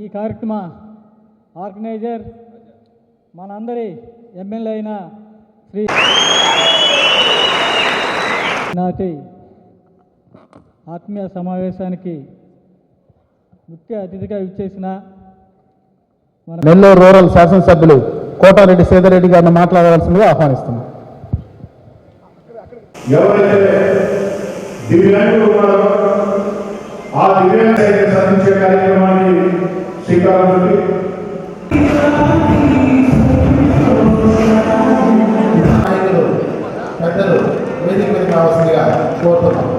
ఈ కార్యక్రమ ఆర్గనైజర్ మనందరి ఎమ్మెల్యే అయిన శ్రీ నాటి ఆత్మీయ సమావేశానికి ముఖ్య అతిథిగా ఇచ్చేసిన నెల్లూరు రూరల్ శాసనసభ్యులు కోటారెడ్డి సేదరెడ్డి గారిని మాట్లాడవలసిందిగా ఆహ్వానిస్తున్నాం. ఎవరైతే దివ్యాంగులు ఉన్నారో ఆ దివ్యాంగులను సాధించే కార్యక్రమాన్ని శ్రీకారం చుట్టి పెద్దలు వేదిక మీద కావాల్సిందిగా కోరుతున్నాం.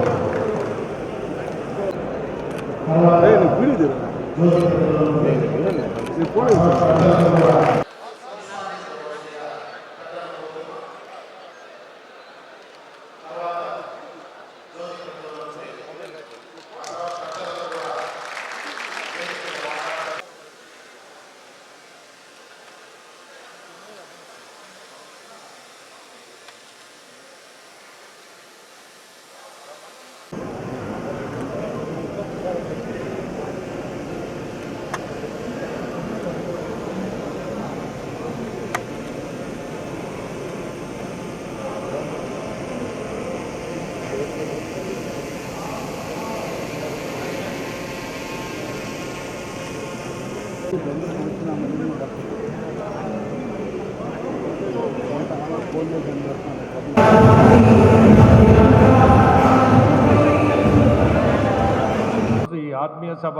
ఈ ఆత్మీయ సభ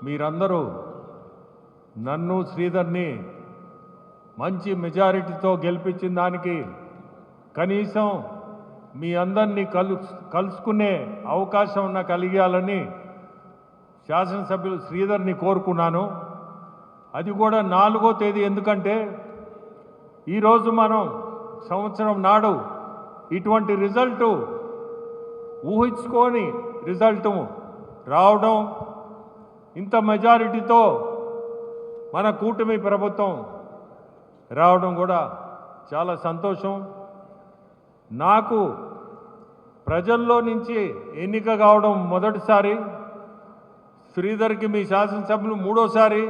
మీరందరూ నన్ను శ్రీధర్ని మంచి మెజారిటీతో గెలిపించిన దానికి కనీసం మీ అందరినీ కలుసుకునే అవకాశం కలిగాలని శాసనసభ్యులు శ్రీధర్ని కోరుకున్నాను. అది కూడా 4వ తేదీ. ఎందుకంటే ఈరోజు మనం సంవత్సరం నాడు ఇటువంటి రిజల్టు ఊహించుకొని రిజల్టు రావడం, ఇంత మెజారిటీతో మన కూటమి ప్రభుత్వం రావడం కూడా చాలా సంతోషం. నాకు ప్రజల్లో నుంచి ఎన్నిక కావడం మొదటిసారి, శ్రీధర్కి మీ శాసనసభ్యులు 3వసారి,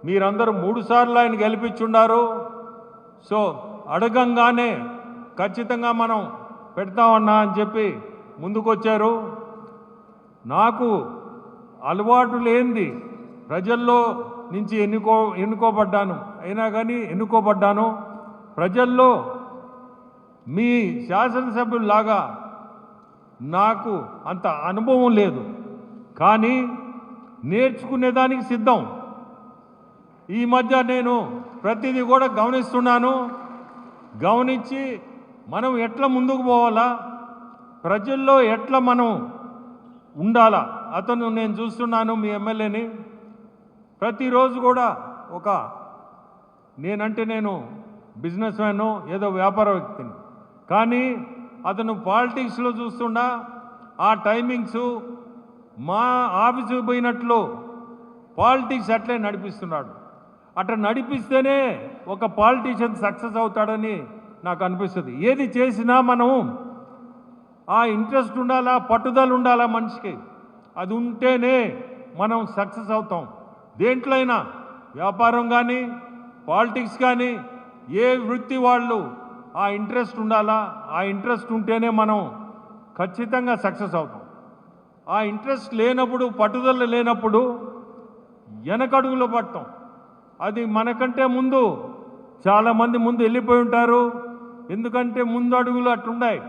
మీరందరూ 3 సార్లు ఆయన గెలిపించున్నారు. సో అడగంగానే ఖచ్చితంగా మనం పెడతామన్నా అని చెప్పి ముందుకొచ్చారు. నాకు అలవాటు లేనిది ప్రజల్లో నుంచి ఎన్నుకోబడ్డాను. అయినా కానీ ఎన్నుకోబడ్డాను. ప్రజల్లో మీ శాసనసభ్యుల్లాగా నాకు అంత అనుభవం లేదు, కానీ నేర్చుకునేదానికి సిద్ధం. ఈ మధ్య నేను ప్రతిదీ కూడా గమనిస్తున్నాను. గమనించి మనం ఎట్లా ముందుకు పోవాలా, ప్రజల్లో ఎట్లా మనం ఉండాలా అతను నేను చూస్తున్నాను. మీ ఎమ్మెల్యేని ప్రతిరోజు కూడా నేనంటే నేను బిజినెస్ మ్యాను, ఏదో వ్యాపార వ్యక్తిని, కానీ అతను పాలిటిక్స్లో చూస్తున్నా ఆ టైమింగ్స్ మా ఆఫీసుకు పోయినట్లు పాలిటిక్స్ అట్లే నడిపిస్తున్నాడు. అట్లా నడిపిస్తేనే ఒక పాలిటీషియన్ సక్సెస్ అవుతాడని నాకు అనిపిస్తుంది. ఏది చేసినా మనం ఆ ఇంట్రెస్ట్ ఉండాలా, పట్టుదల ఉండాలా మనిషికి. అది ఉంటేనే మనం సక్సెస్ అవుతాం. దేంట్లో అయినా, వ్యాపారం కానీ పాలిటిక్స్ కానీ, ఏ వృత్తి వాళ్ళు ఆ ఇంట్రెస్ట్ ఉండాలా. ఆ ఇంట్రెస్ట్ ఉంటేనే మనం ఖచ్చితంగా సక్సెస్ అవుతాం. ఆ ఇంట్రెస్ట్ లేనప్పుడు, పట్టుదల లేనప్పుడు వెనకడుగులో పడతాం. అది మనకంటే ముందు చాలామంది ముందు వెళ్ళిపోయి ఉంటారు. ఎందుకంటే ముందు అడుగులు అట్లున్నాయి.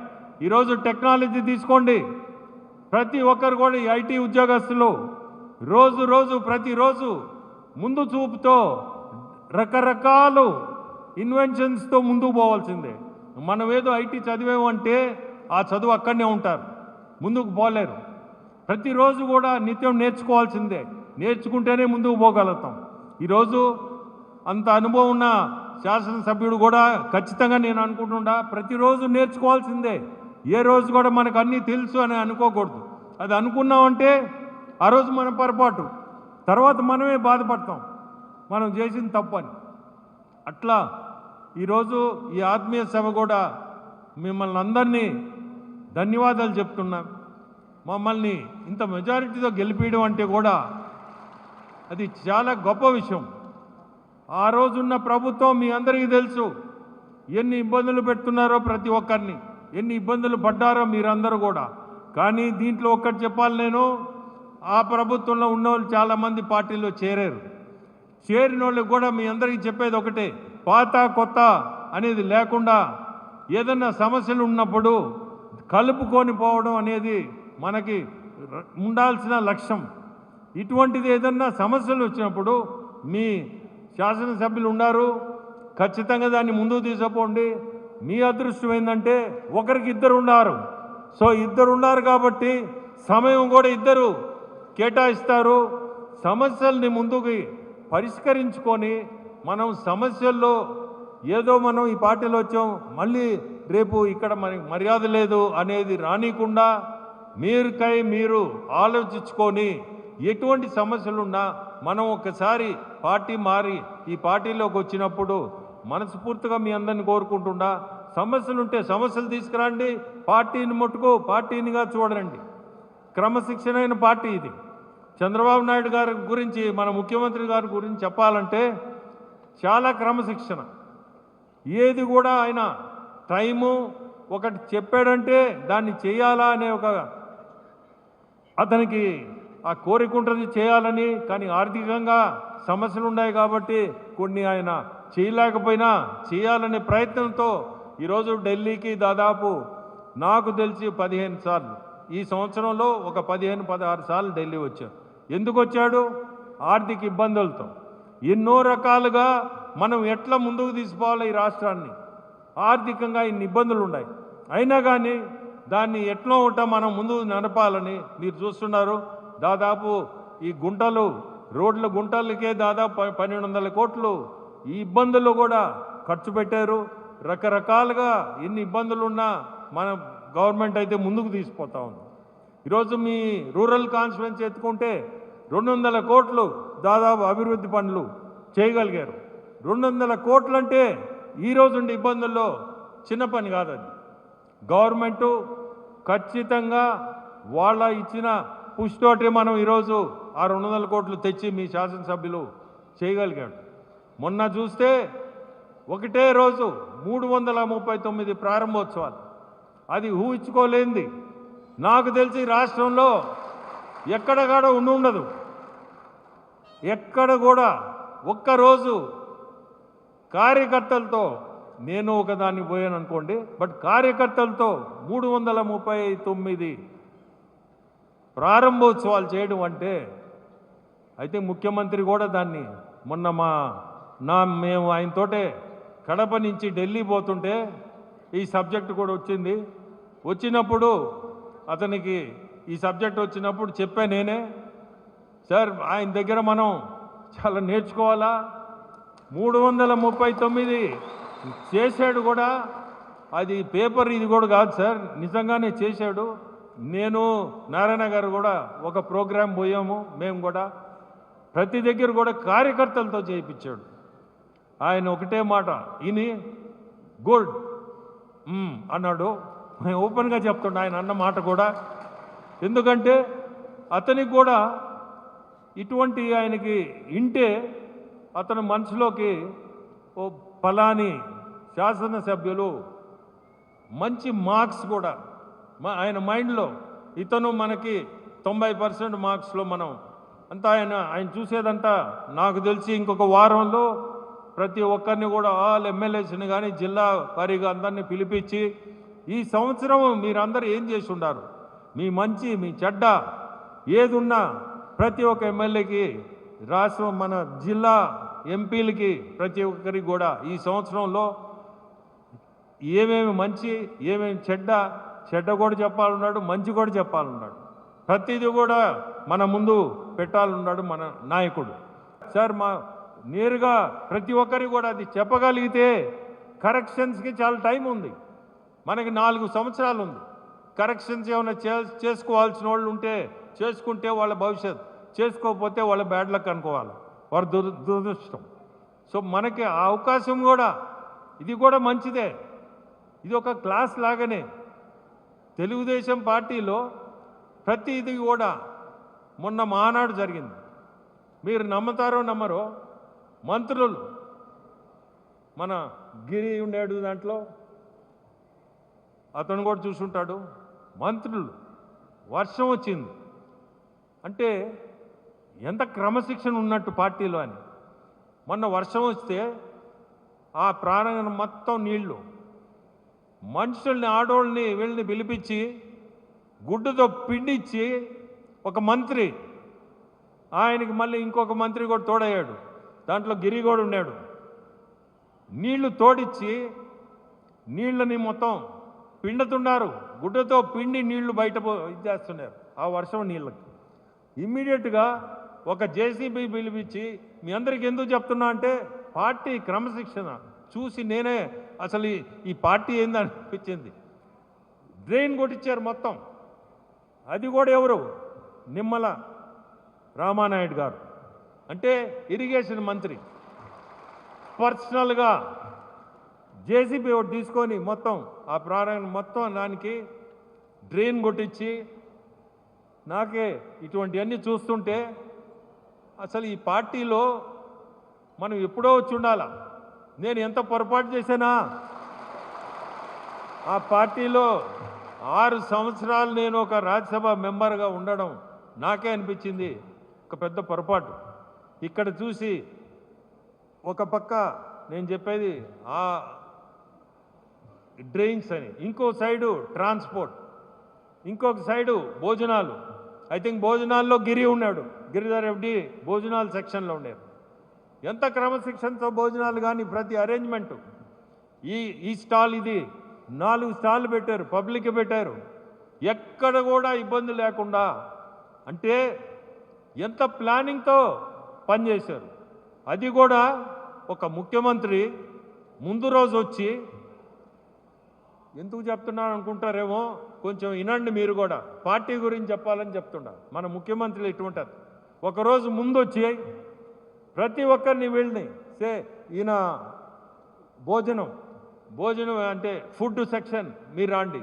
ఈరోజు టెక్నాలజీ తీసుకోండి, ప్రతి ఒక్కరు కూడా ఐటీ ఉద్యోగస్తులు ప్రతిరోజు ముందు చూపుతో రకరకాలు ఇన్వెన్షన్స్తో ముందుకు పోవాల్సిందే. మనం ఏదో ఐటీ చదివేమంటే ఆ చదువు అక్కడనే ఉంటారు, ముందుకు పోలేరు. ప్రతిరోజు కూడా నిత్యం నేర్చుకోవాల్సిందే. నేర్చుకుంటేనే ముందుకు పోగలుగుతాం. ఈరోజు అంత అనుభవం ఉన్న శాసనసభ్యుడు కూడా ఖచ్చితంగా నేను అనుకుంటున్నా ప్రతిరోజు నేర్చుకోవాల్సిందే. ఏ రోజు కూడా మనకు అన్నీ తెలుసు అని అనుకోకూడదు. అది అనుకున్నామంటే ఆ రోజు మన పొరపాటు, తర్వాత మనమే బాధపడతాం మనం చేసిన తప్పని. అట్లా ఈరోజు ఈ ఆత్మీయ సభ కూడా మిమ్మల్ని అందరినీ ధన్యవాదాలు చెప్తున్నాం. మమ్మల్ని ఇంత మెజారిటీతో గెలిపించడం అంటే కూడా అది చాలా గొప్ప విషయం. ఆ రోజున్న ప్రభుత్వం మీ అందరికీ తెలుసు ఎన్ని ఇబ్బందులు పెడుతున్నారో, ప్రతి ఒక్కరిని ఎన్ని ఇబ్బందులు పడ్డారో మీరందరూ కూడా. కానీ దీంట్లో ఒక్కటి చెప్పాలి, నేను ఆ ప్రభుత్వంలో ఉన్నవాళ్ళు చాలామంది పార్టీలో చేరారు. చేరిన వాళ్ళకి కూడా మీ అందరికీ చెప్పేది ఒకటే, పాత కొత్త అనేది లేకుండా ఏదన్నా సమస్యలు ఉన్నప్పుడు కలుపుకొని పోవడం అనేది మనకి ఉండాల్సిన లక్ష్యం. ఇటువంటిది ఏదన్నా సమస్యలు వచ్చినప్పుడు మీ శాసనసభ్యులు ఉన్నారు, ఖచ్చితంగా దాన్ని ముందుకు తీసుకుపోండి. మీ అదృష్టం ఏంటంటే ఒకరికి ఇద్దరు ఉన్నారు. సో ఇద్దరు ఉన్నారు కాబట్టి సమయం కూడా ఇద్దరు కేటాయిస్తారు. సమస్యల్ని ముందుకు పరిష్కరించుకొని మనం సమస్యల్లో ఏదో మనం ఈ పార్టీలో వచ్చాం మళ్ళీ రేపు ఇక్కడ మనకి మర్యాద లేదు అనేది రానికుండా మీరు ఆలోచించుకొని ఎటువంటి సమస్యలున్నా మనం ఒకసారి పార్టీ మారి ఈ పార్టీలోకి వచ్చినప్పుడు మనస్ఫూర్తిగా మీ అందరిని కోరుకుంటుండా, సమస్యలుంటే సమస్యలు తీసుకురండి, పార్టీని మట్టుకు పార్టీనిగా చూడండి. క్రమశిక్షణ అయిన పార్టీ ఇది. చంద్రబాబు నాయుడు గారి గురించి, మన ముఖ్యమంత్రి గారి గురించి చెప్పాలంటే చాలా క్రమశిక్షణ. ఏది కూడా ఆయన టైము ఒకటి చెప్పాడంటే దాన్ని చేయాలా అనే ఒక అతనికి ఆ కోరిక ఉంటుంది చేయాలని. కానీ ఆర్థికంగా సమస్యలు ఉన్నాయి కాబట్టి కొన్ని ఆయన చేయలేకపోయినా చేయాలనే ప్రయత్నంతో ఈరోజు ఢిల్లీకి దాదాపు నాకు తెలిసి 15 సార్లు, ఈ సంవత్సరంలో ఒక 15-16 సార్లు ఢిల్లీ వచ్చాడు. ఎందుకు వచ్చాడు? ఆర్థిక ఇబ్బందులతో. ఎన్నో రకాలుగా మనం ఎట్లా ముందుకు తీసుకోవాలి ఈ రాష్ట్రాన్ని, ఆర్థికంగా ఇన్ని ఇబ్బందులు ఉన్నాయి. అయినా కానీ దాన్ని ఎట్లా ఉంటా మనం ముందుకు నడపాలని మీరు చూస్తున్నారు. దాదాపు ఈ రోడ్ల గుంటలకే దాదాపు 1200 కోట్లు ఈ ఇబ్బందులు కూడా ఖర్చు పెట్టారు. రకరకాలుగా ఎన్ని ఇబ్బందులున్నా మన గవర్నమెంట్ అయితే ముందుకు తీసుకుపోతా ఉంది. ఈరోజు మీ రూరల్ కాన్స్టిట్యుయెన్సీ ఎత్తుకుంటే 200 కోట్లు దాదాపు అభివృద్ధి పనులు చేయగలిగారు. 200 కోట్లు అంటే ఈరోజు ఉండే ఇబ్బందుల్లో చిన్న పని కాదండి. గవర్నమెంటు ఖచ్చితంగా వాళ్ళ ఇచ్చిన పుష్ తోటి మనం ఈరోజు ఆ 200 కోట్లు తెచ్చి మీ శాసనసభ్యులు చేయగలిగాడు. మొన్న చూస్తే ఒకటే రోజు 339 ప్రారంభోత్సవాలు. అది ఊహించుకోలేంది. నాకు తెలిసి రాష్ట్రంలో ఎక్కడ కూడా ఉండదు. ఎక్కడ కూడా ఒక్కరోజు కార్యకర్తలతో, నేను ఒకదాన్ని పోయాను అనుకోండి, బట్ కార్యకర్తలతో 339 ప్రారంభోత్సవాలు చేయడం అంటే అయితే ముఖ్యమంత్రి కూడా దాన్ని మొన్న మేము ఆయనతోటే కడప నుంచి ఢిల్లీ పోతుంటే ఈ సబ్జెక్ట్ కూడా వచ్చినప్పుడు అతనికి ఈ సబ్జెక్ట్ వచ్చినప్పుడు చెప్పా నేనే, సార్ ఆయన దగ్గర మనం చాలా నేర్చుకోవాలా. 339 చేశాడు కూడా, అది పేపర్ ఇది కూడా కాదు సార్, నిజంగానే చేశాడు. నేను నారాయణ గారు కూడా ఒక ప్రోగ్రాం పోయాము, మేము కూడా ప్రతి దగ్గర కూడా కార్యకర్తలతో చేయించాడు. ఆయన ఒకటే మాట ఇని గుడ్ అన్నాడు. నేను ఓపెన్గా చెప్తుండే ఆయన అన్న మాట కూడా. ఎందుకంటే అతనికి కూడా ఇటువంటి ఆయనకి ఇంటే అతని మనసులోకి ఓ ఫలాని శాసనసభ్యులు మంచి మార్క్స్ కూడా ఆయన మైండ్లో, ఇతను మనకి 90% మార్క్స్లో మనం అంతా ఆయన చూసేదంతా నాకు తెలిసి ఇంకొక వారంలో ప్రతి ఒక్కరిని కూడా ఆల్ ఎమ్మెల్యేస్ని కానీ జిల్లా వారీగా అందరినీ పిలిపించి ఈ సంవత్సరం మీరందరూ ఏం చేసి ఉండారు, మీ మంచి మీ చెడ్డ ఏది ఉన్నా ప్రతి ఒక్క ఎమ్మెల్యేకి, రాష్ట్రం మన జిల్లా ఎంపీలకి ప్రతి ఒక్కరికి కూడా ఈ సంవత్సరంలో ఏమేమి మంచి ఏమేమి చెడ్డ కూడా చెప్పాలన్నాడు, మంచి కూడా చెప్పాలన్నాడు. ప్రతిదీ కూడా మన ముందు పెట్టాలన్నాడు మన నాయకుడు. సార్ నేరుగా ప్రతి ఒక్కరికి కూడా అది చెప్పగలిగితే కరెక్షన్స్కి చాలా టైం ఉంది. మనకి 4 సంవత్సరాలు ఉంది. కరెక్షన్స్ ఏమైనా చేసుకోవాల్సిన వాళ్ళు ఉంటే చేసుకుంటే వాళ్ళ భవిష్యత్, చేసుకోకపోతే వాళ్ళ బ్యాడ్ లక్ అనుకోవాలి, వారి దురదృష్టం. సో మనకి ఆ అవకాశం కూడా, ఇది కూడా మంచిదే. ఇది ఒక క్లాస్ లాగానే తెలుగుదేశం పార్టీలో ప్రతిదీ కూడా మొన్న మహానాడు జరిగింది. మీరు నమ్ముతారో నమ్మరో మంత్రులు మన గిరి ఉండేడు దాంట్లో అతను కూడా చూసుంటాడు. మంత్రులు వర్షం వచ్చింది అంటే ఎంత క్రమశిక్షణ ఉన్నట్టు పార్టీలో అని. మొన్న వర్షం వస్తే ఆ ప్రాంగణం మొత్తం నీళ్లు, మనుషుల్ని ఆడోళ్ళని వీళ్ళని పిలిపించి గుడ్డుతో పిండిచ్చి ఒక మంత్రి, ఆయనకి మళ్ళీ ఇంకొక మంత్రి కూడా తోడయ్యాడు, దాంట్లో గిరి కూడా ఉన్నాడు, నీళ్లు తోడిచ్చి నీళ్ళని మొత్తం పిండుతున్నారు. గుడ్డతో పిండి నీళ్లు బయట ఇచ్చేస్తున్నారు ఆ వర్షం నీళ్ళకి. ఇమ్మీడియట్గా ఒక జేసీబీ పిలిపించి మీ అందరికీ ఎందుకు చెప్తున్నా అంటే పార్టీ క్రమశిక్షణ చూసి నేనే అసలు ఈ పార్టీ ఏందనిపించింది. డ్రైన్ కొట్టించారు మొత్తం. అది కూడా ఎవరు? నిమ్మల రామానాయుడు గారు అంటే ఇరిగేషన్ మంత్రి పర్సనల్గా జేసీబీ ఒకటి తీసుకొని మొత్తం ఆ ప్రారంభం మొత్తం దానికి డ్రైన్ కొట్టించి, నాకే ఇటువంటివన్నీ చూస్తుంటే అసలు ఈ పార్టీలో మనం ఎప్పుడో వచ్చి ఉండాలా. నేను ఎంత పొరపాటు చేశానా? ఆ పార్టీలో 6 సంవత్సరాలు నేను ఒక రాజ్యసభ మెంబర్గా ఉండడం నాకే అనిపించింది ఒక పెద్ద పొరపాటు. ఇక్కడ చూసి ఒక పక్క నేను చెప్పేది ఆ డ్రైన్స్ అని, ఇంకో సైడు ట్రాన్స్పోర్ట్, ఇంకొక సైడు భోజనాలు. ఐ థింక్ భోజనాల్లో గిరి ఉన్నాడు, గిరిధర్ రెడ్డి భోజనాల సెక్షన్లో ఉండేది. ఎంత క్రమశిక్షణతో భోజనాలు కానీ ప్రతి అరేంజ్మెంటు. ఈ స్టాల్ ఇది 4 స్టాళ్ళు పెట్టారు, పబ్లిక్ పెట్టారు, ఎక్కడ కూడా ఇబ్బంది లేకుండా. అంటే ఎంత ప్లానింగ్తో పనిచేశారు. అది కూడా ఒక ముఖ్యమంత్రి ముందు రోజు వచ్చి, ఎందుకు చెప్తున్నాను అనుకుంటారేమో, కొంచెం వినండి మీరు కూడా, పార్టీ గురించి చెప్పాలని చెప్తున్నారు. మన ముఖ్యమంత్రులు ఇటువంటారు. ఒకరోజు ముందు వచ్చి ప్రతి ఒక్కరిని వీళ్ళని ఈయన భోజనం అంటే ఫుడ్ సెక్షన్ మీరు రండి,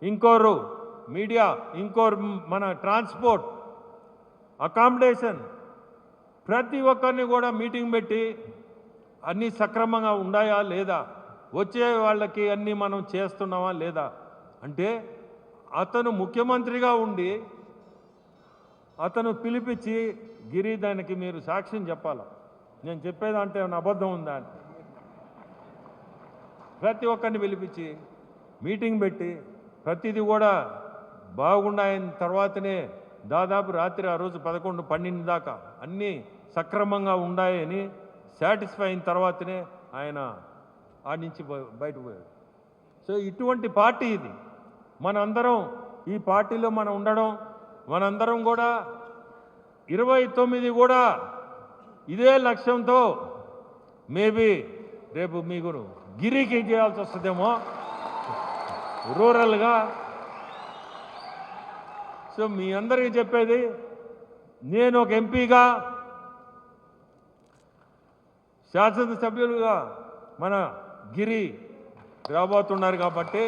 ఇంకోరు మీడియా, ఇంకోరు మన ట్రాన్స్పోర్ట్, అకామిడేషన్, ప్రతి ఒక్కరిని కూడా మీటింగ్ పెట్టి అన్నీ సక్రమంగా ఉన్నాయా లేదా, వచ్చే వాళ్ళకి అన్నీ మనం చేస్తున్నామా లేదా. అంటే అతను ముఖ్యమంత్రిగా ఉండి అతను పిలిపించి, గిరి దానికి మీరు సాక్ష్యం చెప్పాలా, నేను చెప్పేదంటే ఏమైనా అబద్ధం ఉందా అని ప్రతి ఒక్కరిని పిలిపించి మీటింగ్ పెట్టి ప్రతిదీ కూడా బాగున్నాయన తర్వాతనే దాదాపు రాత్రి ఆ రోజు 11, 12 దాకా అన్నీ సక్రమంగా ఉన్నాయని సాటిస్ఫై అయిన తర్వాతనే ఆయన ఆడి నుంచి బయటకు పోయాడు. సో ఇటువంటి పార్టీ ఇది. మనందరం ఈ పార్టీలో మనం ఉండడం, మనందరం కూడా 29 కూడా ఇదే లక్ష్యంతో మేబీ రేపు మీకు గిరికి చేయాల్సి వస్తుందేమో రూరల్గా. సో మీ అందరికీ చెప్పేది, నేను ఒక ఎంపీగా, శాసనసభ్యులుగా మన గిరి రాబోతున్నారు కాబట్టి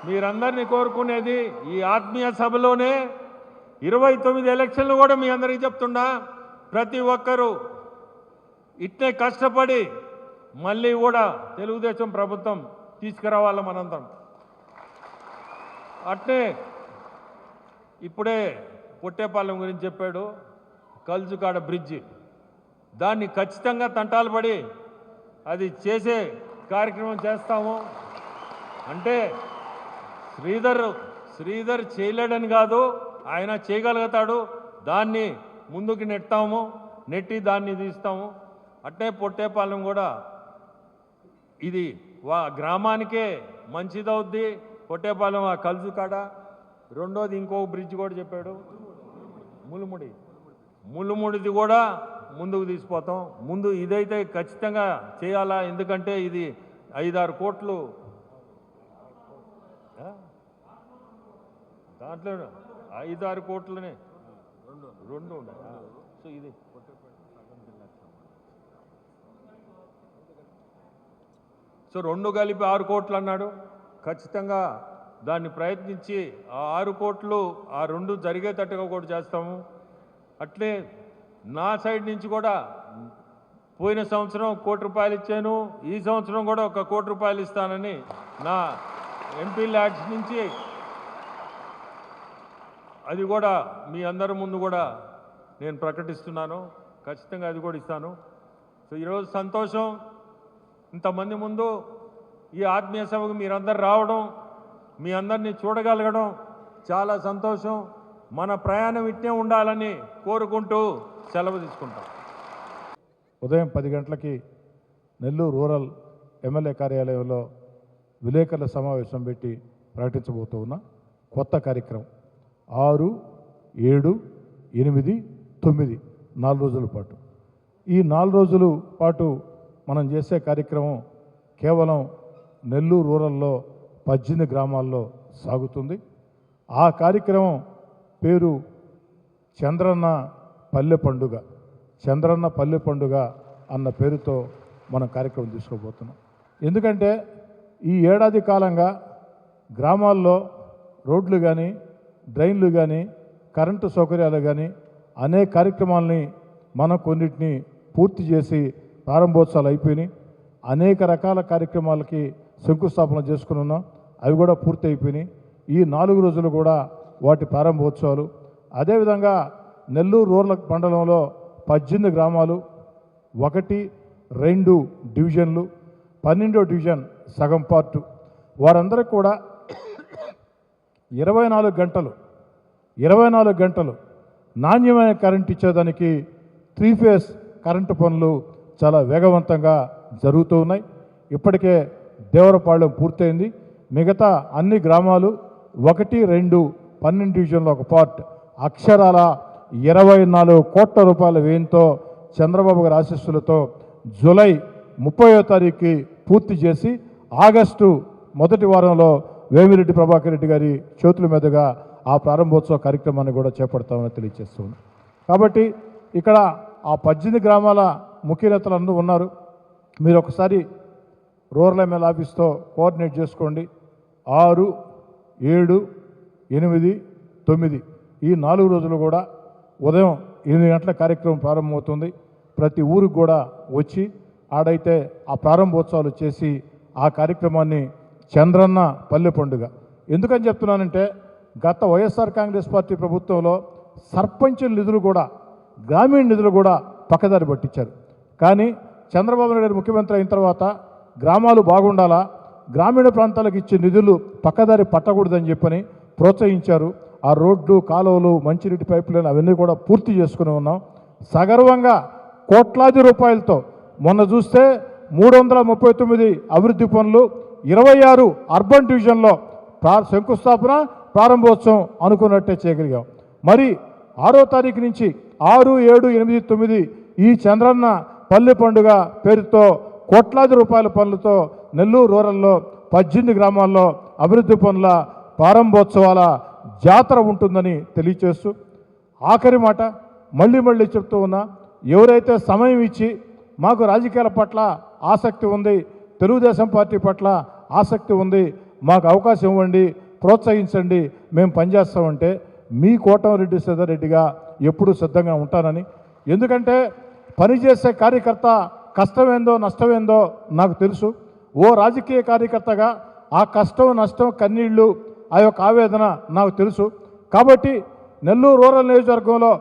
మీరందరినీ కోరుకునేది, ఈ ఆత్మీయ సభలోనే 29 ఎలక్షన్లు కూడా మీ అందరికీ చెప్తున్నా, ప్రతి ఒక్కరూ ఇట్నే కష్టపడి మళ్ళీ కూడా తెలుగుదేశం ప్రభుత్వం తీసుకురావాలి మనందరం. అట్నే ఇప్పుడే పొట్టేపాలెం గురించి చెప్పాడు, కల్జుకాడ బ్రిడ్జి, దాన్ని ఖచ్చితంగా తంటాలు పడి అది చేసే కార్యక్రమం చేస్తాము. అంటే శ్రీధర్ చేయలేడని కాదు, ఆయన చేయగలుగుతాడు. దాన్ని ముందుకు నెట్టి దాన్ని తీస్తాము. అట్నే పొట్టేపాలెం కూడా ఇది గ్రామానికే మంచిదవుద్ది. పొట్టేపాలెం ఆ కల్జుకాడ. రెండోది ఇంకో బ్రిడ్జ్ కూడా చెప్పాడు, ములుముడిది కూడా ముందుకు తీసుకుపోతాం. ముందు ఇదైతే ఖచ్చితంగా చేయాలా, ఎందుకంటే ఇది 5-6 కోట్లు దాంట్లో 5-6 కోట్లనే రెండు ఉన్నాయి. సో ఇది సో 2 కలిపి 6 కోట్లు అన్నాడు. ఖచ్చితంగా దాన్ని ప్రయత్నించి ఆ 6 కోట్లు ఆ 2 జరిగేటట్టుగా కూడా చేస్తాము. అట్లే నా సైడ్ నుంచి కూడా పోయిన సంవత్సరం ₹1 కోటి ఇచ్చాను, ఈ సంవత్సరం కూడా ₹1 కోటి ఇస్తానని నా ఎంపీ ల్యాడ్స్ నుంచి అది కూడా మీ అందరి ముందు కూడా నేను ప్రకటిస్తున్నాను. ఖచ్చితంగా అది కూడా ఇస్తాను. సో ఈరోజు సంతోషం, ఇంతమంది ముందు ఈ ఆత్మీయ సభకు మీరందరూ రావడం, మీ అందరినీ చూడగలగడం చాలా సంతోషం. మన ప్రయాణం ఇట్టే ఉండాలని కోరుకుంటూ సెలవు తీసుకుంటాం. ఉదయం 10 గంటలకి నెల్లూరు రూరల్ ఎమ్మెల్యే కార్యాలయంలో విలేకరుల సమావేశం పెట్టి ప్రకటించబోతూ ఉన్న కొత్త కార్యక్రమం 6, 7, 8, 9 4 రోజుల పాటు. ఈ 4 రోజుల పాటు మనం చేసే కార్యక్రమం కేవలం నెల్లూరు రూరల్లో 18 గ్రామాల్లో సాగుతుంది. ఆ కార్యక్రమం పేరు చంద్రన్న పల్లె పండుగ. చంద్రన్న పల్లె పండుగ అన్న పేరుతో మనం కార్యక్రమం తీసుకోబోతున్నాం. ఎందుకంటే ఈ ఏడాది కాలంగా గ్రామాల్లో రోడ్లు కానీ, డ్రైన్లు కానీ, కరెంటు సౌకర్యాలు కానీ అనేక కార్యక్రమాలని మనం కొన్నిటిని పూర్తి చేసి ప్రారంభోత్సవాలు అయిపోయినాయి. అనేక రకాల కార్యక్రమాలకి శంకుస్థాపన చేసుకుని ఉన్నాం. అవి కూడా పూర్తి అయిపోయినాయి. ఈ 4 రోజులు కూడా వాటి ప్రారంభోత్సవాలు. అదేవిధంగా నెల్లూరు రూరల్ మండలంలో 18 గ్రామాలు, 1, 2 డివిజన్లు, 12వ డివిజన్ సగం పార్టు, వారందరికీ కూడా 24 గంటలు నాణ్యమైన కరెంట్ ఇచ్చేదానికి 3 ఫేజ్ కరెంటు పనులు చాలా వేగవంతంగా జరుగుతూ ఉన్నాయి. ఇప్పటికే దేవరపాళెం పూర్తయింది. మిగతా అన్ని గ్రామాలు 1, 2, 12 డివిజన్లో ఒక పార్ట్ అక్షరాల 24 కోట్ల రూపాయల వ్యయంతో చంద్రబాబు గారి ఆశీస్సులతో జూలై 30వ తారీఖుకి పూర్తి చేసి ఆగస్టు మొదటి వారంలో వేమిరెడ్డి ప్రభాకర్ రెడ్డి గారి చేతుల మీదుగా ఆ ప్రారంభోత్సవ కార్యక్రమాన్ని కూడా చేపడతామని తెలియజేస్తుంది. కాబట్టి ఇక్కడ ఆ 18 గ్రామాల ముఖ్య నేతలు అందరూ ఉన్నారు. మీరు ఒకసారి రూరల్ ఎమ్మెల్యే ఆఫీస్తో కోఆర్డినేట్ చేసుకోండి. 6, 7, 8, 9 ఈ 4 రోజులు కూడా ఉదయం 8 గంటల కార్యక్రమం ప్రారంభమవుతుంది. ప్రతి ఊరికి కూడా వచ్చి ఆడైతే ఆ ప్రారంభోత్సవాలు చేసి ఆ కార్యక్రమాన్ని చంద్రన్న పల్లె పండుగ. ఎందుకని చెప్తున్నానంటే గత వైఎస్ఆర్ కాంగ్రెస్ పార్టీ ప్రభుత్వంలో సర్పంచుల నిధులు కూడా, గ్రామీణ నిధులు కూడా పక్కదారి పట్టించారు. కానీ చంద్రబాబు నాయుడు గారు ముఖ్యమంత్రి అయిన తర్వాత గ్రామాలు బాగుండాలా, గ్రామీణ ప్రాంతాలకు ఇచ్చే నిధులు పక్కదారి పట్టకూడదని చెప్పని ప్రోత్సహించారు. ఆ రోడ్లు, కాలువలు, మంచినీటి పైపు లైన్ అవన్నీ కూడా పూర్తి చేసుకుని ఉన్నాం. సగర్వంగా కోట్లాది రూపాయలతో మొన్న చూస్తే 339 అభివృద్ధి పనులు, 26 అర్బన్ డివిజన్లో శంకుస్థాపన, ప్రారంభోత్సవం అనుకున్నట్టే చేయగలిగాం. మరి 6వ తారీఖు నుంచి 6, 7, 8, 9 ఈ చంద్రన్న పల్లె పండుగ పేరుతో కోట్లాది రూపాయల పనులతో నెల్లూరు రూరల్లో 18 గ్రామాల్లో అభివృద్ధి పనుల ప్రారంభోత్సవాల జాతర ఉంటుందని తెలియచేస్తూ ఆఖరి మాట మళ్ళీ చెప్తూ ఉన్నా, ఎవరైతే సమయం ఇచ్చి మాకు రాజకీయాల పట్ల ఆసక్తి ఉంది, తెలుగుదేశం పార్టీ పట్ల ఆసక్తి ఉంది, మాకు అవకాశం ఇవ్వండి, ప్రోత్సహించండి, మేము పనిచేస్తామంటే మీ కోటమిరెడ్డి శ్రీధర్రెడ్డిగా ఎప్పుడూ సిద్ధంగా ఉంటానని. ఎందుకంటే పనిచేసే కార్యకర్త కష్టమేందో నష్టమేందో నాకు తెలుసు. ఓ రాజకీయ కార్యకర్తగా ఆ కష్టం, నష్టం, కన్నీళ్ళు, ఆ యొక్క ఆవేదన నాకు తెలుసు. కాబట్టి నెల్లూరు రూరల్ నియోజకవర్గంలో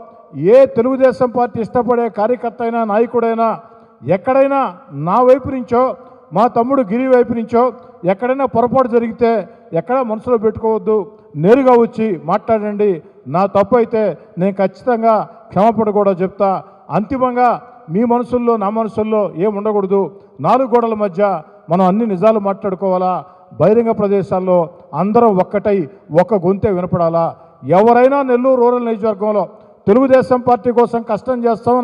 ఏ తెలుగుదేశం పార్టీ ఇష్టపడే కార్యకర్త అయినా, నాయకుడైనా, ఎక్కడైనా నా వైపు నుంచో, మా తమ్ముడు గిరి వైపు నుంచో ఎక్కడైనా పొరపాటు జరిగితే ఎక్కడా మనసులో పెట్టుకోవద్దు, నేరుగా వచ్చి మాట్లాడండి. నా తప్పు అయితే నేను ఖచ్చితంగా క్షమాపణ కూడా చెప్తా. అంతిమంగా మీ మనసుల్లో, నా మనసుల్లో ఏం ఉండకూడదు. 4 గోడల మధ్య మనం అన్ని నిజాలు మాట్లాడుకోవాలా. బహిరంగ ప్రదేశాల్లో అందరం ఒక్కటై ఒక్క గొంతే వినపడాలా. ఎవరైనా నెల్లూరు రూరల్ నియోజకవర్గంలో తెలుగుదేశం పార్టీ కోసం కష్టం చేస్తాం,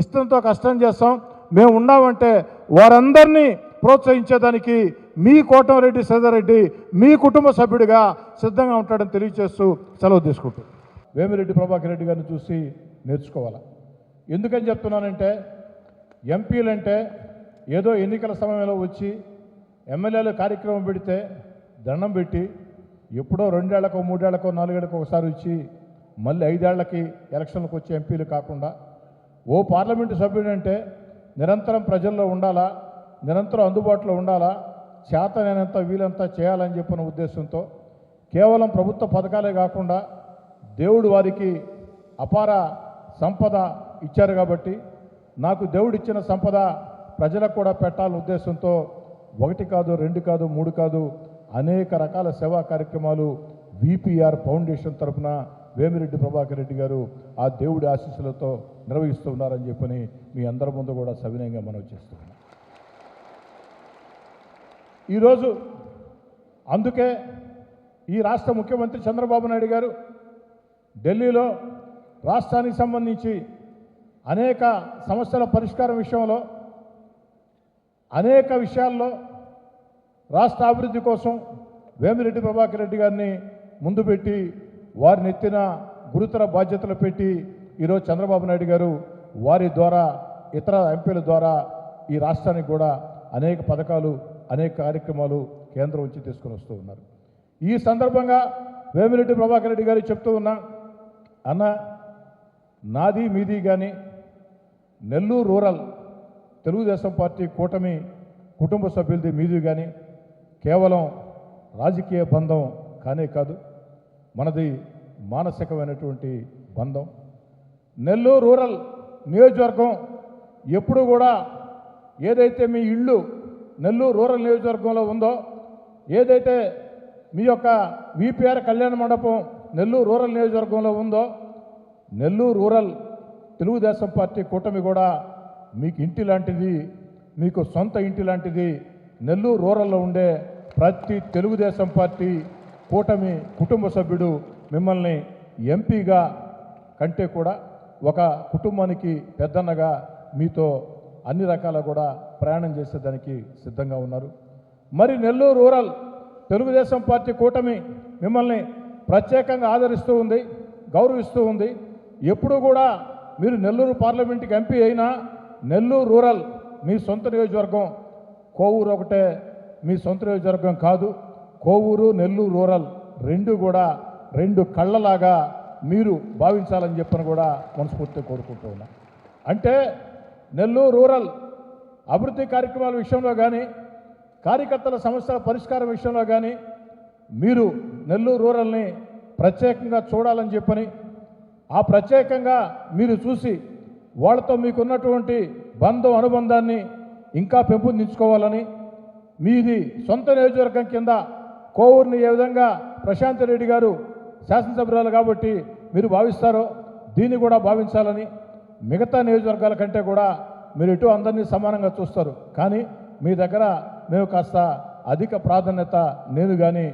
ఇష్టంతో కష్టం చేస్తాం, మేము ఉన్నామంటే వారందరినీ ప్రోత్సహించేదానికి మీ కోటమిరెడ్డి శ్రీధర్రెడ్డి మీ కుటుంబ సభ్యుడిగా సిద్ధంగా ఉంటాడని తెలియజేస్తూ సెలవు తీసుకుంటాం. వేమిరెడ్డి ప్రభాకర్ రెడ్డి గారిని చూసి నేర్చుకోవాలా. ఎందుకని చెప్తున్నానంటే ఎంపీలంటే ఏదో ఎన్నికల సమయంలో వచ్చి ఎమ్మెల్యేలు కార్యక్రమం పెడితే దండం పెట్టి ఎప్పుడో 2 ఏళ్లకో 3 ఏళ్లకో 4 ఏళ్లకో ఒకసారి వచ్చి మళ్ళీ 5 ఏళ్లకి ఎలక్షన్లకు వచ్చే ఎంపీలు కాకుండా ఓ పార్లమెంటు సభ్యుడంటే నిరంతరం ప్రజల్లో ఉండాలా, నిరంతరం అందుబాటులో ఉండాలా, చేతనైనంత వీలంత చేయాలని చెప్పిన ఉద్దేశంతో కేవలం ప్రభుత్వ పథకాలే కాకుండా దేవుడు వారికి అపార సంపద ఇచ్చారు కాబట్టి నాకు దేవుడు ఇచ్చిన సంపద ప్రజలకు కూడా పెట్టాలనే ఉద్దేశంతో 1 కాదు 2 కాదు 3 కాదు అనేక రకాల సేవా కార్యక్రమాలు విపిఆర్ ఫౌండేషన్ తరఫున వేమిరెడ్డి ప్రభాకర్ రెడ్డి గారు ఆ దేవుడి ఆశీస్సులతో నిర్వహిస్తూ ఉన్నారని చెప్పని మీ అందరి ముందు కూడా సవినయంగా మనవి చేస్తున్నాం. ఈరోజు అందుకే ఈ రాష్ట్ర ముఖ్యమంత్రి చంద్రబాబు నాయుడు గారు ఢిల్లీలో రాష్ట్రానికి సంబంధించి అనేక సమస్యల పరిష్కారం విషయంలో అనేక విషయాల్లో రాష్ట్ర అభివృద్ధి కోసం వేమిరెడ్డి ప్రభాకర్ రెడ్డి గారిని ముందు పెట్టి వారిని ఎత్తిన గురుతర బాధ్యతలు పెట్టి ఈరోజు చంద్రబాబు నాయుడు గారు వారి ద్వారా ఇతర ఎంపీల ద్వారా ఈ రాష్ట్రానికి కూడా అనేక పథకాలు అనేక కార్యక్రమాలు కేంద్రం నుంచి తీసుకొని వస్తూ ఉన్నారు. ఈ సందర్భంగా వేమిరెడ్డి ప్రభాకర్ రెడ్డి గారు చెప్తూ ఉన్నా, అన్న నాది మీది కానీ నెల్లూరు రూరల్ తెలుగుదేశం పార్టీ కూటమి కుటుంబ సభ్యులది మీది కానీ కేవలం రాజకీయ బంధం కానే కాదు, మనది మానసికమైనటువంటి బంధం. నెల్లూరు రూరల్ నియోజకవర్గం ఎప్పుడు కూడా ఏదైతే మీ ఇళ్ళు నెల్లూరు రూరల్ నియోజకవర్గంలో ఉందో, ఏదైతే మీ యొక్క విపిఆర్ కళ్యాణ మండపం నెల్లూరు రూరల్ నియోజకవర్గంలో ఉందో, నెల్లూరు రూరల్ తెలుగుదేశం పార్టీ కూటమి కూడా మీకు ఇంటి లాంటిది, మీకు సొంత ఇంటి లాంటిది. నెల్లూరు రూరల్లో ఉండే ప్రతి తెలుగుదేశం పార్టీ కూటమి కుటుంబ సభ్యుడు మిమ్మల్ని ఎంపీగా కంటే కూడా ఒక కుటుంబానికి పెద్దన్నగా మీతో అన్ని రకాల కూడా ప్రయాణం చేసేదానికి సిద్ధంగా ఉన్నారు. మరి నెల్లూరు రూరల్ తెలుగుదేశం పార్టీ కూటమి మిమ్మల్ని ప్రత్యేకంగా ఆదరిస్తూ ఉంది, గౌరవిస్తూ ఉంది. ఎప్పుడు కూడా మీరు నెల్లూరు పార్లమెంట్కి ఎంపీ అయినా నెల్లూరు రూరల్ మీ సొంత నియోజకవర్గం, కోవూరు ఒకటే మీ సొంత నియోజకవర్గం కాదు. కోవూరు నెల్లూరు రూరల్ రెండు కూడా రెండు కళ్ళలాగా మీరు భావించాలని చెప్పని కూడా మనస్ఫూర్తిగా కోరుకుంటూ ఉన్నా. అంటే నెల్లూరు రూరల్ అభివృద్ధి కార్యక్రమాల విషయంలో కానీ కార్యకర్తల సమస్యల పరిష్కారం విషయంలో కానీ మీరు నెల్లూరు రూరల్ని ప్రత్యేకంగా చూడాలని చెప్పని, ఆ ప్రత్యేకంగా మీరు చూసి వాళ్ళతో మీకున్నటువంటి బంధం అనుబంధాన్ని ఇంకా పెంపొందించుకోవాలని, మీది సొంత నియోజకవర్గం కింద కోవూరుని ఏ విధంగా ప్రశాంత్ రెడ్డి గారు శాసనసభ్యురాలు కాబట్టి మీరు భావిస్తారో దీన్ని కూడా భావించాలని, మిగతా నియోజకవర్గాల కంటే కూడా మీరు ఇటు అందరినీ సమానంగా చూస్తారు. కానీ మీ దగ్గర మేము కాస్త అధిక ప్రాధాన్యత నేను కానీ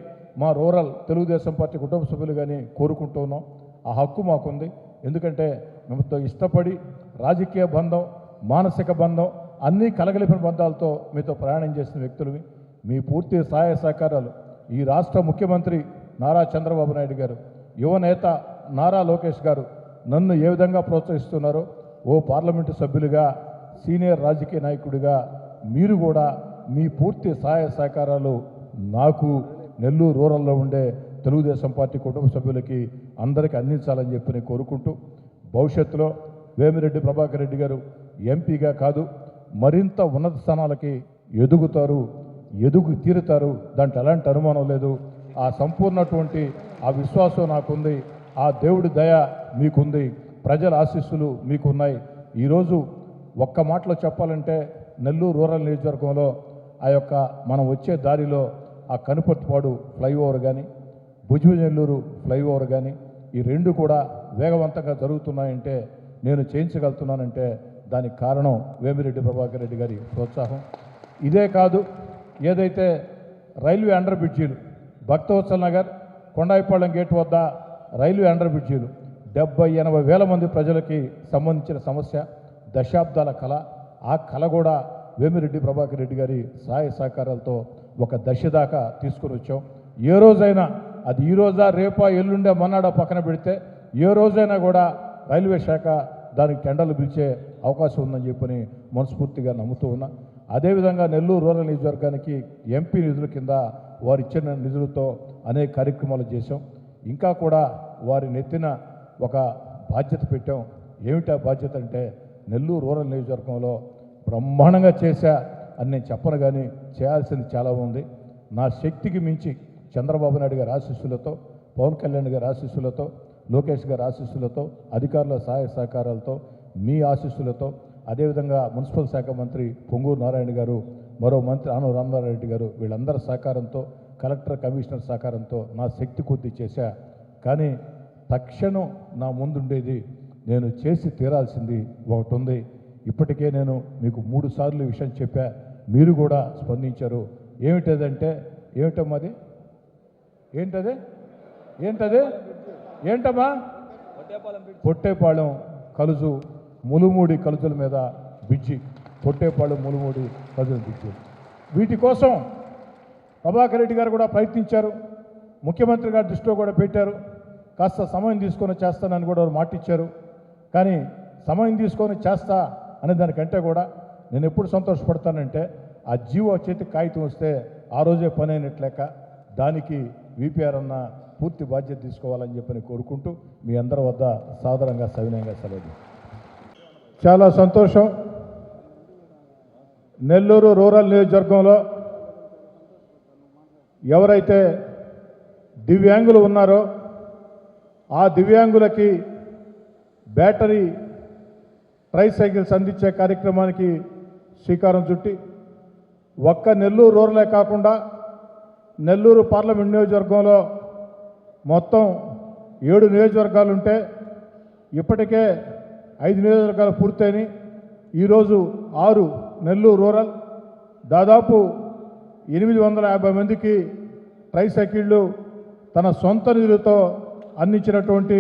మా రూరల్ తెలుగుదేశం పార్టీ కుటుంబ సభ్యులు కానీ కోరుకుంటూ ఉన్నాం. ఆ హక్కు మాకుంది. ఎందుకంటే మేముతో ఇష్టపడి రాజకీయ బంధం, మానసిక బంధం అన్నీ కలగలిపిన బంధాలతో మీతో ప్రయాణం చేసిన వ్యక్తులవి. మీ పూర్తి సహాయ సహకారాలు ఈ రాష్ట్ర ముఖ్యమంత్రి నారా చంద్రబాబు నాయుడు గారు, యువనేత నారా లోకేష్ గారు నన్ను ఏ విధంగా ప్రోత్సహిస్తున్నారో, ఓ పార్లమెంటు సభ్యులుగా సీనియర్ రాజకీయ నాయకుడిగా మీరు కూడా మీ పూర్తి సహాయ సహకారాలు నాకు నెల్లూరు రూరల్లో ఉండే తెలుగుదేశం పార్టీ కుటుంబ సభ్యులకి అందరికీ అందించాలని చెప్పి నేను కోరుకుంటూ, భవిష్యత్తులో వేమిరెడ్డి ప్రభాకర్ రెడ్డి గారు ఎంపీగా కాదు మరింత ఉన్నత స్థానాలకి ఎదుగు తీరుతారు. దాంట్లో ఎలాంటి అనుమానం లేదు. ఆ సంపూర్ణటువంటి ఆ విశ్వాసం నాకుంది. ఆ దేవుడి దయ మీకుంది. ప్రజల ఆశీస్సులు మీకున్నాయి. ఈరోజు ఒక్క మాటలో చెప్పాలంటే నెల్లూరు రూరల్ నియోజకవర్గంలో ఆ యొక్క మనం వచ్చే దారిలో ఆ కనుపర్తిపాడు ఫ్లైఓవర్ కానీ భుజనెల్లూరు ఫ్లైఓవర్ కానీ ఈ రెండు కూడా వేగవంతంగా జరుగుతున్నాయంటే, నేను చేయించగలుగుతున్నానంటే దానికి కారణం వేమిరెడ్డి ప్రభాకర్ రెడ్డి గారి ప్రోత్సాహం. ఇదే కాదు, ఏదైతే రైల్వే అండర్ బ్రిడ్జీలు భక్తవత్సల్ నగర్ కొండాయిపాళెం గేట్ వద్ద రైల్వే అండర్ బ్రిడ్జీలు 70-80 వేల మంది ప్రజలకి సంబంధించిన సమస్య, దశాబ్దాల కళ. ఆ కళ కూడా వేమిరెడ్డి ప్రభాకర్ రెడ్డి గారి సహాయ సహకారాలతో ఒక దశ దాకా తీసుకొని వచ్చాం. ఏ రోజైనా అది ఈ రోజా రేపా ఎల్లుండే మన్నాడా పక్కన పెడితే ఏ రోజైనా కూడా రైల్వే శాఖ దానికి టెండర్లు పిలిచే అవకాశం ఉందని చెప్పని మనస్ఫూర్తిగా నమ్ముతూ ఉన్నా. అదేవిధంగా నెల్లూరు రూరల్ నియోజకవర్గానికి ఎంపీ నిధుల కింద వారు ఇచ్చిన నిధులతో అనేక కార్యక్రమాలు చేశాం. ఇంకా కూడా వారి నెత్తిన ఒక బాధ్యత పెట్టాం. ఏమిటా బాధ్యత అంటే నెల్లూరు రూరల్ నియోజకవర్గంలో బ్రహ్మాండంగా చేశా అని నేను చెప్పను, కానీ చేయాల్సింది చాలా ఉంది. నా శక్తికి మించి చంద్రబాబు నాయుడు గారి ఆశీస్సులతో, పవన్ కళ్యాణ్ గారి ఆశీస్సులతో, లోకేష్ గారి ఆశీస్సులతో, అధికారుల సహాయ సహకారాలతో, మీ ఆశీస్సులతో, అదేవిధంగా మున్సిపల్ శాఖ మంత్రి పొంగూరు నారాయణ గారు, మరో మంత్రి ఆనవ రామనారాయణ గారు, వీళ్ళందరి సహకారంతో, కలెక్టర్ కమిషనర్ సహకారంతో నా శక్తి కొద్దీ చేశా. కానీ తక్షణం నా ముందుండేది నేను చేసి తీరాల్సింది ఒకటి ఉంది. ఇప్పటికే నేను మీకు 3 సార్లు విషయం చెప్పా, మీరు కూడా స్పందించారు. ఏమిటదంటే ఏమిటమ్మది ఏంటది ఏంటది ఏంటమ్మా పొట్టేపాళెం కలుజు ములుమూడి కలుజుల మీద బ్రిడ్జి, పొట్టేపాళెం ములుమూడి కలుజుల బ్రిడ్జి. వీటి కోసం ప్రభాకర్ రెడ్డి గారు కూడా ప్రయత్నించారు, ముఖ్యమంత్రి గారి దృష్టిలో కూడా పెట్టారు. కాస్త సమయం తీసుకొని చేస్తానని కూడా వారు మాటిచ్చారు. కానీ సమయం తీసుకొని చేస్తా అనే దానికంటే కూడా నేను ఎప్పుడు సంతోషపడతానంటే ఆ జీవో చేతి కాగితం వస్తే ఆ రోజే పని అయినట్లేక దానికి విపిఆర్ అన్న పూర్తి బాధ్యత తీసుకోవాలని చెప్పని కోరుకుంటూ మీ అందరి వద్ద సాదరంగా సవినయంగా సెలవు. చాలా సంతోషం. నెల్లూరు రూరల్ నియోజకవర్గంలో ఎవరైతే దివ్యాంగులు ఉన్నారో ఆ దివ్యాంగులకి బ్యాటరీ ట్రైసైకిల్స్ అందించే కార్యక్రమానికి శ్రీకారం చుట్టి ఒక్క నెల్లూరు రూరలే కాకుండా నెల్లూరు పార్లమెంట్ నియోజకవర్గంలో మొత్తం 7 నియోజకవర్గాలు ఉంటే ఇప్పటికే 5 నియోజకవర్గాలు పూర్తయినాయి. ఈరోజు 6 నెల్లూరు రూరల్ దాదాపు 850 మందికి ట్రైసైకిళ్ళు తన సొంత నిధులతో అందించినటువంటి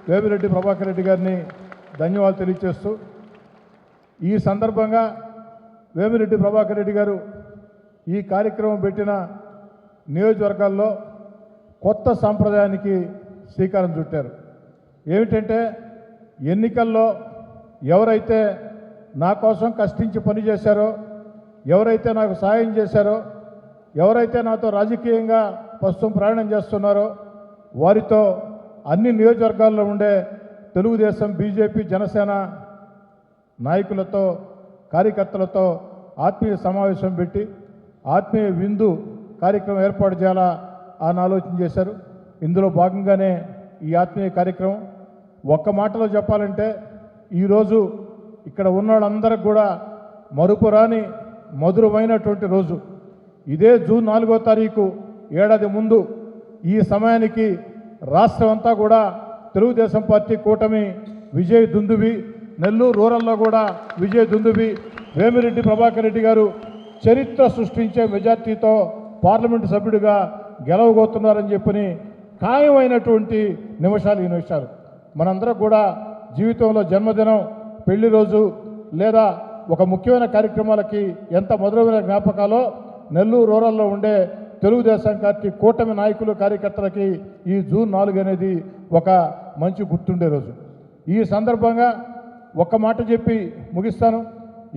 వేమిరెడ్డి ప్రభాకర్ రెడ్డి గారిని ధన్యవాదాలు తెలియజేస్తూ, ఈ సందర్భంగా వేమిరెడ్డి ప్రభాకర్ రెడ్డి గారు ఈ కార్యక్రమం పెట్టిన నియోజకవర్గాల్లో కొత్త సాంప్రదాయానికి శ్రీకారం చుట్టారు. ఏమిటంటే ఎన్నికల్లో ఎవరైతే నా కోసం కష్టించి పనిచేశారో, ఎవరైతే నాకు సహాయం చేశారో, ఎవరైతే నాతో రాజకీయంగా ప్రస్తుతం ప్రయాణం చేస్తున్నారో వారితో అన్ని నియోజకవర్గాల్లో ఉండే తెలుగుదేశం, బీజేపీ, జనసేన నాయకులతో, కార్యకర్తలతో ఆత్మీయ సమావేశం పెట్టి ఆత్మీయ విందు కార్యక్రమం ఏర్పాటు చేయాలా అని ఆలోచన చేశారు. ఇందులో భాగంగానే ఈ ఆత్మీయ కార్యక్రమం. ఒక్క మాటలో చెప్పాలంటే ఈరోజు ఇక్కడ ఉన్న వాళ్ళందరికీ కూడా మరుపురాని మధురమైనటువంటి రోజు. ఇదే జూన్ 4వ తారీఖు ఏడాది ముందు ఈ సమయానికి రాష్ట్రం అంతా కూడా తెలుగుదేశం పార్టీ కూటమి విజయ్ దుందుబి, నెల్లూరు రూరల్లో కూడా విజయ్ దుందుబి, వేమిరెడ్డి ప్రభాకర్ రెడ్డి గారు చరిత్ర సృష్టించే మెజార్టీతో పార్లమెంటు సభ్యుడిగా గెలవబోతున్నారని చెప్పని ఖాయమైనటువంటి నిమిషాలు ఈ నిమిషాలు. మనందరం కూడా జీవితంలో జన్మదినం, పెళ్లి రోజు లేదా ఒక ముఖ్యమైన కార్యక్రమాలకి ఎంత మధురమైన జ్ఞాపకాలో నెల్లూరు రూరల్లో ఉండే తెలుగుదేశం పార్టీ కూటమి నాయకులు, కార్యకర్తలకి ఈ జూన్ 4 అనేది ఒక మంచి గుర్తుండే రోజు. ఈ సందర్భంగా ఒక్క మాట చెప్పి ముగిస్తాను.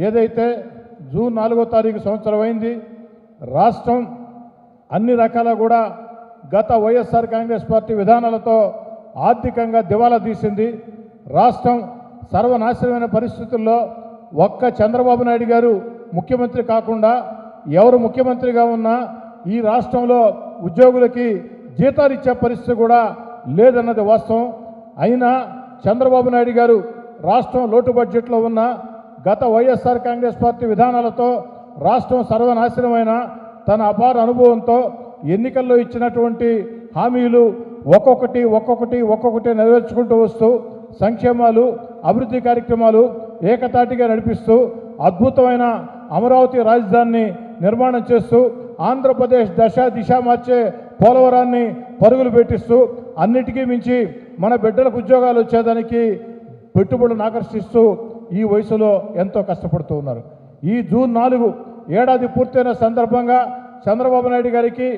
ఏదైతే జూన్ 4వ తారీఖు సంవత్సరం అయింది, రాష్ట్రం అన్ని రకాల కూడా గత వైఎస్ఆర్ కాంగ్రెస్ పార్టీ విధానాలతో ఆర్థికంగా దివాలా తీసింది. రాష్ట్రం సర్వనాశనమైన పరిస్థితుల్లో ఒక్క చంద్రబాబు నాయుడు గారు ముఖ్యమంత్రి కాకుండా ఎవరు ముఖ్యమంత్రిగా ఉన్నా ఈ రాష్ట్రంలో ఉద్యోగులకి జీతాలు ఇచ్చే పరిస్థితి కూడా లేదన్నది వాస్తవం. అయినా చంద్రబాబు నాయుడు గారు రాష్ట్రం లోటు బడ్జెట్లో ఉన్న గత వైఎస్ఆర్ కాంగ్రెస్ పార్టీ విధానాలతో రాష్ట్రం సర్వనాశనమైన తన అపార అనుభవంతో ఎన్నికల్లో ఇచ్చినటువంటి హామీలు ఒక్కొక్కటి నెరవేర్చుకుంటూ వస్తూ సంక్షేమాలు, అభివృద్ధి కార్యక్రమాలు ఏకతాటిగా నడిపిస్తూ అద్భుతమైన అమరావతి రాజధానిని నిర్మాణం చేస్తూ ఆంధ్రప్రదేశ్ దిశ మార్చే పోలవరాన్ని పరుగులు పెట్టిస్తూ అన్నిటికీ మించి మన బిడ్డలకు ఉద్యోగాలు వచ్చేదానికి పెట్టుబడులను ఆకర్షిస్తూ ఈ వయసులో ఎంతో కష్టపడుతూ ఉన్నారు. ఈ జూన్ 4 ఏడాది పూర్తయిన సందర్భంగా చంద్రబాబు నాయుడు గారికి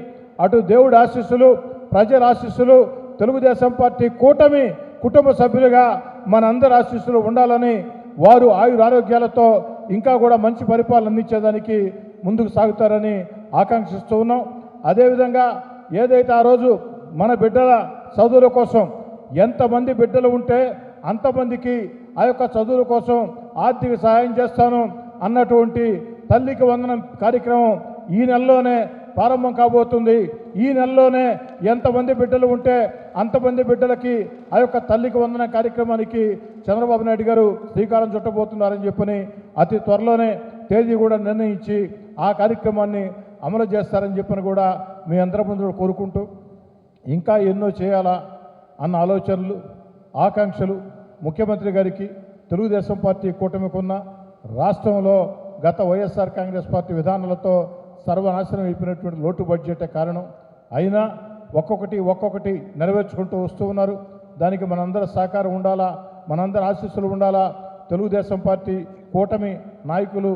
అటు దేవుడి ఆశీస్సులు, ప్రజల ఆశీస్సులు, తెలుగుదేశం పార్టీ కూటమి కుటుంబ సభ్యులుగా మనందరి ఆశీస్సులు ఉండాలని, వారు ఆయురారోగ్యాలతో ఇంకా కూడా మంచి పరిపాలన అందించేదానికి ముందుకు సాగుతారని ఆకాంక్షిస్తూ ఉన్నాం. అదేవిధంగా ఏదైతే ఆ రోజు మన బిడ్డల చదువుల కోసం ఎంతమంది బిడ్డలు ఉంటే అంతమందికి ఆ యొక్క చదువుల కోసం ఆర్థిక సహాయం చేస్తాను అన్నటువంటి తల్లికి వందనం కార్యక్రమం ఈ నెలలోనే ప్రారంభం కాబోతుంది. ఈ నెలలోనే ఎంతమంది బిడ్డలు ఉంటే అంతమంది బిడ్డలకి ఆ యొక్క తల్లికి వందన కార్యక్రమానికి చంద్రబాబు నాయుడు గారు శ్రీకారం చుట్టబోతున్నారని చెప్పని అతి త్వరలోనే తేదీ కూడా నిర్ణయించి ఆ కార్యక్రమాన్ని అమలు చేస్తారని చెప్పని కూడా మీ అందరి ముందు కోరుకుంటూ ఇంకా ఎన్నో చేయాలా అన్న ఆలోచనలు ఆకాంక్షలు ముఖ్యమంత్రి గారికి తెలుగుదేశం పార్టీ కూటమికున్న రాష్ట్రంలో గత వైఎస్ఆర్ కాంగ్రెస్ పార్టీ విధానాలతో సర్వనాశనం అయిపోయినటువంటి లోటు బడ్జెటే కారణం. అయినా ఒక్కొక్కటి నెరవేర్చుకుంటూ వస్తూ ఉన్నారు. దానికి మనందరి సహకారం ఉండాలా, మనందరి ఆశీస్సులు ఉండాలా. తెలుగుదేశం పార్టీ కూటమి నాయకులు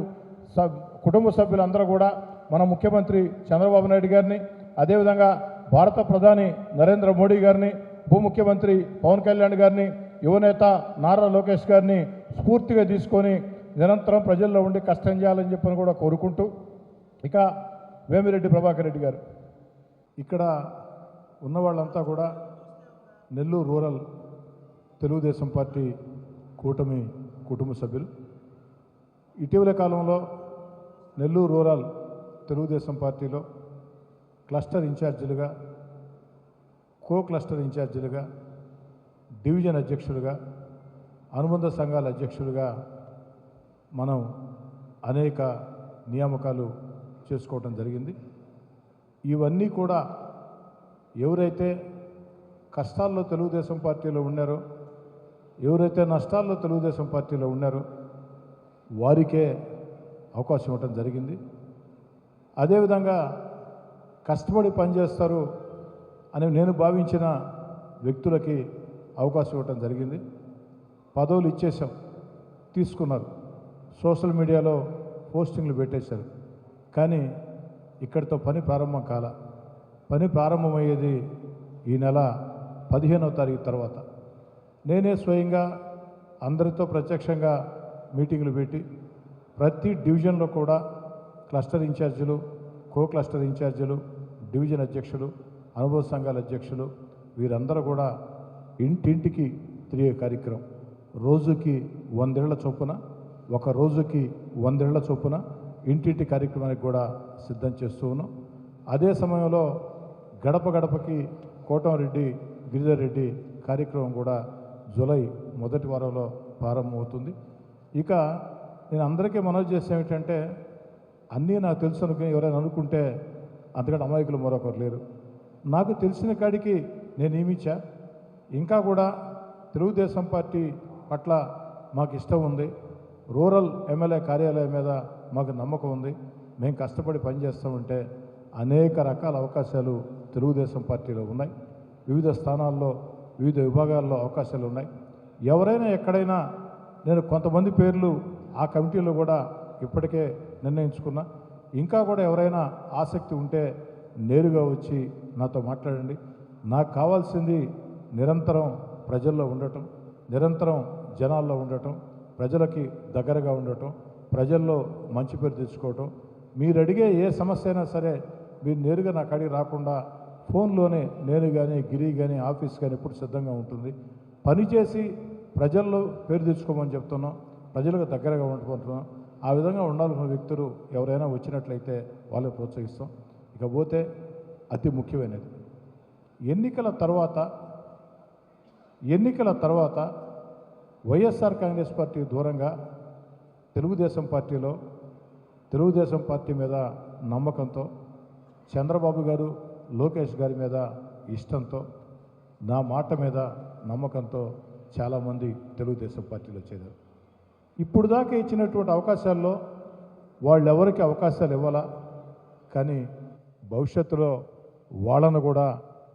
కుటుంబ సభ్యులందరూ కూడా మన ముఖ్యమంత్రి చంద్రబాబు నాయుడు గారిని, అదేవిధంగా భారత ప్రధాని నరేంద్ర మోడీ గారిని, ఉప ముఖ్యమంత్రి పవన్ కళ్యాణ్ గారిని, యువనేత నారా లోకేష్ గారిని స్ఫూర్తిగా తీసుకొని నిరంతరం ప్రజల్లో ఉండి కష్టం చేయాలని చెప్పని కూడా కోరుకుంటూ ఇక వేమిరెడ్డి ప్రభాకర్ రెడ్డి గారు ఇక్కడ ఉన్న వాళ్ళంతా కూడా నెల్లూరు రూరల్ తెలుగుదేశం పార్టీ కూటమి కుటుంబ సభ్యులు. ఇటీవల కాలంలో నెల్లూరు రూరల్ తెలుగుదేశం పార్టీలో క్లస్టర్ ఇన్ఛార్జీలుగా, కో క్లస్టర్ ఇన్ఛార్జీలుగా, డివిజన్ అధ్యక్షులుగా, అనుబంధ సంఘాల అధ్యక్షులుగా మనం అనేక నియామకాలు చేసుకోవడం జరిగింది. ఇవన్నీ కూడా ఎవరైతే కష్టాల్లో తెలుగుదేశం పార్టీలో ఉన్నారో, ఎవరైతే నష్టాల్లో తెలుగుదేశం పార్టీలో ఉన్నారో వారికే అవకాశం ఇవ్వటం జరిగింది. అదేవిధంగా కష్టపడి పనిచేస్తారు అని నేను భావించిన వ్యక్తులకి అవకాశం ఇవ్వటం జరిగింది. పదవులు ఇచ్చేసాం, తీసుకున్నారు, సోషల్ మీడియాలో పోస్టింగ్లు పెట్టేశారు. కానీ ఇక్కడితో పని ప్రారంభం కాల. పని ప్రారంభమయ్యేది ఈ నెల 15వ తారీఖు తర్వాత. నేనే స్వయంగా అందరితో ప్రత్యక్షంగా మీటింగులు పెట్టి ప్రతి డివిజన్లో కూడా క్లస్టర్ ఇన్ఛార్జీలు, కో క్లస్టర్ ఇన్ఛార్జీలు, డివిజన్ అధ్యక్షులు, అనుభవ సంఘాల అధ్యక్షులు వీరందరూ కూడా ఇంటింటికి తిరిగే కార్యక్రమం. రోజుకి 100 ఇళ్ల చొప్పున, ఒక రోజుకి 100 ఇళ్ల చొప్పున ఇంటింటి కార్యక్రమానికి కూడా సిద్ధం చేస్తూ ఉన్నాం. అదే సమయంలో గడప గడపకి కోటంరెడ్డి గిరిధర్ రెడ్డి కార్యక్రమం కూడా జూలై మొదటి వారంలో ప్రారంభమవుతుంది. ఇక నేను అందరికీ మనవి చేసే ఏమిటంటే, అన్నీ నాకు తెలుసు అనుకుని ఎవరైనా అనుకుంటే అంతకంటే అమాయకులు మరొకరు లేరు. నాకు తెలిసిన కాడికి నేను నియమించా. ఇంకా కూడా తెలుగుదేశం పార్టీ పట్ల మాకు ఇష్టం ఉంది. రూరల్ ఎమ్మెల్యే కార్యాలయం మీద మాకు నమ్మకం ఉంది. మేము కష్టపడి పనిచేస్తామంటే అనేక రకాల అవకాశాలు తెలుగుదేశం పార్టీలో ఉన్నాయి. వివిధ స్థానాల్లో, వివిధ విభాగాల్లో అవకాశాలు ఉన్నాయి. ఎవరైనా ఎక్కడైనా నేను కొంతమంది పేర్లు ఆ కమిటీలో కూడా ఇప్పటికే నిర్ణయించుకున్నా. ఇంకా కూడా ఎవరైనా ఆసక్తి ఉంటే నేరుగా వచ్చి నాతో మాట్లాడండి. నాకు కావాల్సింది నిరంతరం ప్రజల్లో ఉండటం, నిరంతరం జనాల్లో ఉండటం, ప్రజలకి దగ్గరగా ఉండటం, ప్రజల్లో మంచి పేరు తెచ్చుకోవటం. మీరు అడిగే ఏ సమస్య అయినా సరే మీరు నేరుగా నాకు అడిగి రాకుండా ఫోన్లోనే నేను కానీ, గిరి కానీ, ఆఫీస్ కానీ ఎప్పుడు సిద్ధంగా ఉంటుంది. పనిచేసి ప్రజల్లో పేరు తెచ్చుకోమని చెప్తున్నాం, ప్రజలకు దగ్గరగా ఉంటుకుంటున్నాం. ఆ విధంగా ఉండాల్సిన వ్యక్తులు ఎవరైనా వచ్చినట్లయితే వాళ్ళని ప్రోత్సహిస్తాం. ఇకపోతే అతి ముఖ్యమైనది ఎన్నికల తర్వాత వైఎస్ఆర్ కాంగ్రెస్ పార్టీ దూరంగా తెలుగుదేశం పార్టీలో, తెలుగుదేశం పార్టీ మీద నమ్మకంతో, చంద్రబాబు గారు లోకేష్ గారి మీద ఇష్టంతో, నా మాట మీద నమ్మకంతో చాలామంది తెలుగుదేశం పార్టీలో చేరారు. ఇప్పుడు దాకా ఇచ్చినటువంటి అవకాశాల్లో వాళ్ళెవరికి అవకాశాలు ఇవ్వాలా, కానీ భవిష్యత్తులో వాళ్ళను కూడా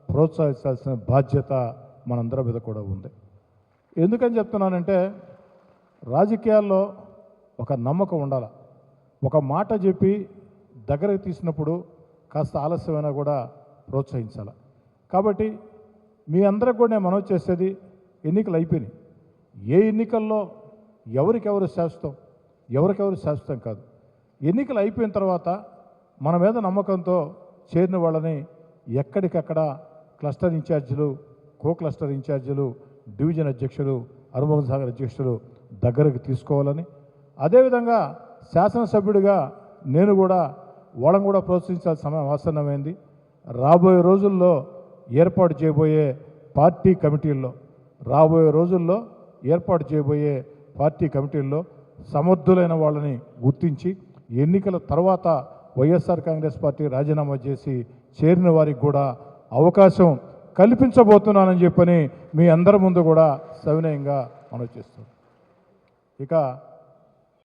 ప్రోత్సహించాల్సిన బాధ్యత మనందరి మీద కూడా ఉంది. ఎందుకని చెప్తున్నానంటే, రాజకీయాల్లో ఒక నమ్మకం ఉండాలి. ఒక మాట చెప్పి దగ్గరకు తీసినప్పుడు కాస్త ఆలస్యమైనా కూడా ప్రోత్సహించాలి. కాబట్టి మీ అందరికి కూడా నేను మనవి చేసేది, ఎన్నికలు అయిపోయినాయి. ఏ ఎన్నికల్లో ఎవరికెవరు శాశ్వతం కాదు. ఎన్నికలు అయిపోయిన తర్వాత మన మీద నమ్మకంతో చేరిన వాళ్ళని ఎక్కడికక్కడ క్లస్టర్ ఇన్ఛార్జీలు, కో క్లస్టర్ ఇన్ఛార్జీలు, డివిజన్ అధ్యక్షులు, హనుమన్ సాగర్ అధ్యక్షులు దగ్గరకు తీసుకోవాలని, అదేవిధంగా శాసనసభ్యుడిగా నేను కూడా వాళ్ళని కూడా ప్రోత్సహించాల్సిన సమయం ఆసన్నమైంది. రాబోయే రోజుల్లో ఏర్పాటు చేయబోయే పార్టీ కమిటీల్లో సమర్థులైన వాళ్ళని గుర్తించి ఎన్నికల తర్వాత వైఎస్ఆర్ కాంగ్రెస్ పార్టీ రాజీనామా చేసి చేరిన వారికి కూడా అవకాశం కల్పించబోతున్నానని చెప్పని మీ అందరి ముందు కూడా సవినయంగా మనవి చేస్తున్నాను. ఇక